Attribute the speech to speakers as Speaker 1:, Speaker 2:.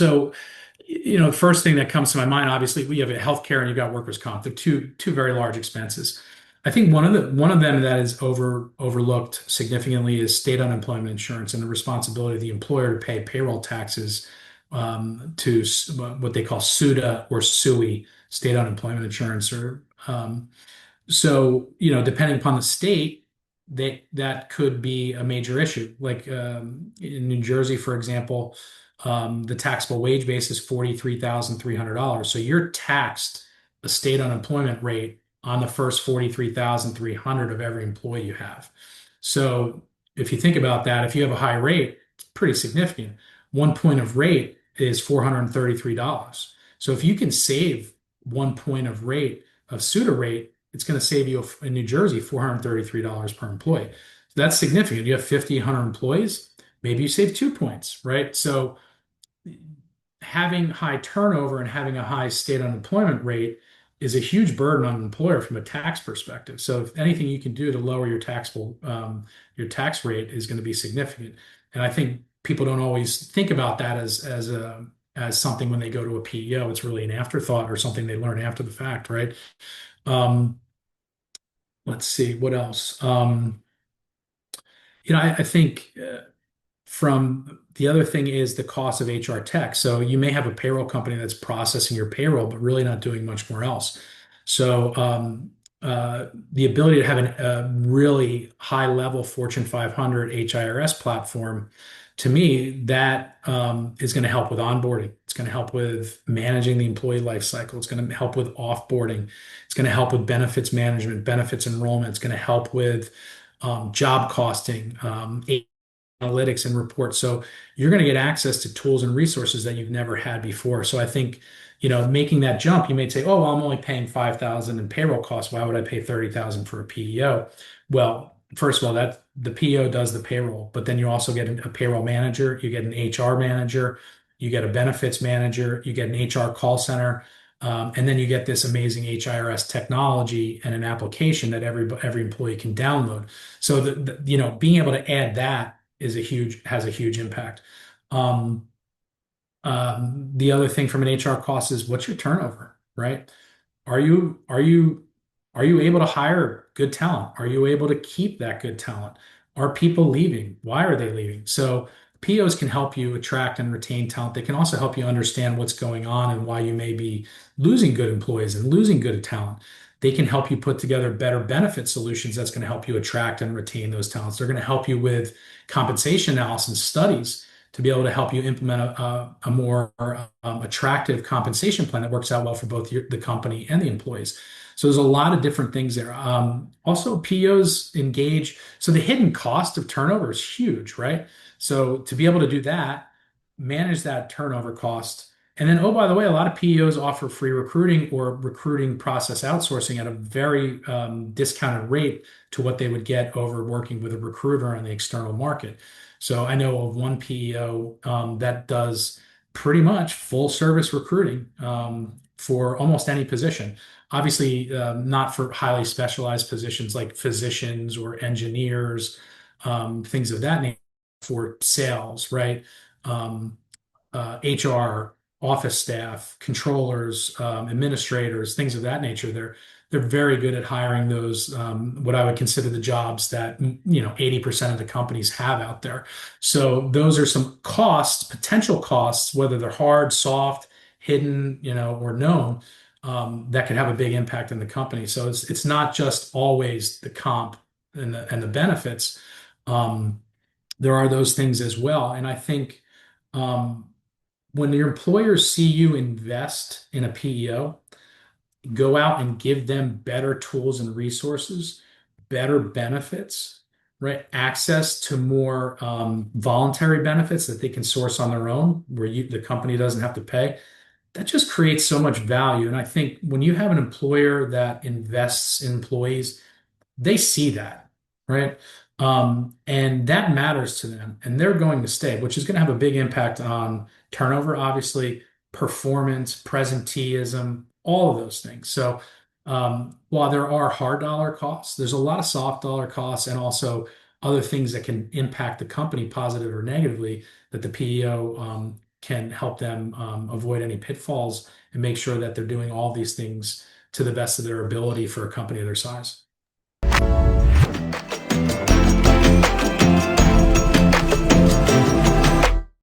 Speaker 1: So, the first thing that comes to my mind, obviously, we have healthcare and you've got workers' comp. They're two very large expenses. I think one of them that is overlooked significantly is state unemployment insurance and the responsibility of the employer to pay payroll taxes to what they call SUTA or SUI, state unemployment insurance. Or so, depending upon the state, that could be a major issue. Like in New Jersey, for example, the taxable wage base is $43,300. So you're taxed a state unemployment rate on the first 43,300 of every employee you have. So if you think about that, if you have a high rate, it's pretty significant. 1 point of rate is $433. So if you can save 1 point of rate of SUTA rate, it's going to save you in New Jersey $433 per employee. So that's significant. You have 1,500 employees, maybe you save 2 points, right? So having high turnover and having a high state unemployment rate is a huge burden on an employer from a tax perspective. So if anything you can do to lower your tax rate is going to be significant. And I think people don't always think about that as something when they go to a PEO. It's really an afterthought or something they learn after the fact, right? Um, let's see what else. I think from the other thing is the cost of HR tech. So you may have a payroll company that's processing your payroll, but really not doing much more else. So the ability to have a really high level Fortune 500 HIRS platform, to me, that is going to help with onboarding. It's going to help with managing the employee life cycle. It's going to help with offboarding. It's going to help with benefits management, benefits enrollment. It's going to help with job costing, analytics and reports. So you're going to get access to tools and resources that you've never had before. So I think, making that jump, you may say, oh, well, I'm only paying 5,000 in payroll costs. Why would I pay 30,000 for a PEO? Well, first of all, that the PEO does the payroll, but then you also get a payroll manager, you get an HR manager, you get a benefits manager, you get an HR call center, and then you get this amazing HIRS technology and an application that every employee can download. So being able to add that has a huge impact. The other thing from an HR cost is what's your turnover, right? Are you able to hire good talent? Are you able to keep that good talent? Are people leaving? Why are they leaving? So POs can help you attract and retain talent. They can also help you understand what's going on and why you may be losing good employees and losing good talent. They can help you put together better benefit solutions that's going to help you attract and retain those talents. They're going to help you with compensation analysis studies to be able to help you implement a more attractive compensation plan that works out well for both the company and the employees. So there's a lot of different things there. Also, POs engage. So the hidden cost of turnover is huge, right? So to be able to do that, manage that turnover cost. And then, oh, by the way, a lot of PEOs offer free recruiting or recruiting process outsourcing at a very discounted rate to what they would get over working with a recruiter on the external market. So I know of one PEO that does pretty much full service recruiting for almost any position. Obviously, not for highly specialized positions like physicians or engineers, things of that nature, for sales, right? HR, office staff, controllers, administrators, things of that nature. They're very good at hiring those what I would consider the jobs that 80% of the companies have out there. So those are some costs, potential costs, whether they're hard, soft, hidden, or known, that could have a big impact in the company. So it's not just always the comp and the benefits. There are those things as well, and I think. When your employers see you invest in a PEO, go out and give them better tools and resources, better benefits, right? Access to more voluntary benefits that they can source on their own, where the company doesn't have to pay. That just creates so much value. And I think when you have an employer that invests in employees, they see that, right? And that matters to them, and they're going to stay, which is going to have a big impact on turnover, obviously, performance, presenteeism, all of those things. So, while there are hard dollar costs, there's a lot of soft dollar costs and also other things that can impact the company positive or negatively that the PEO can help them avoid any pitfalls and make sure that they're doing all these things to the best of their ability for a company of their size.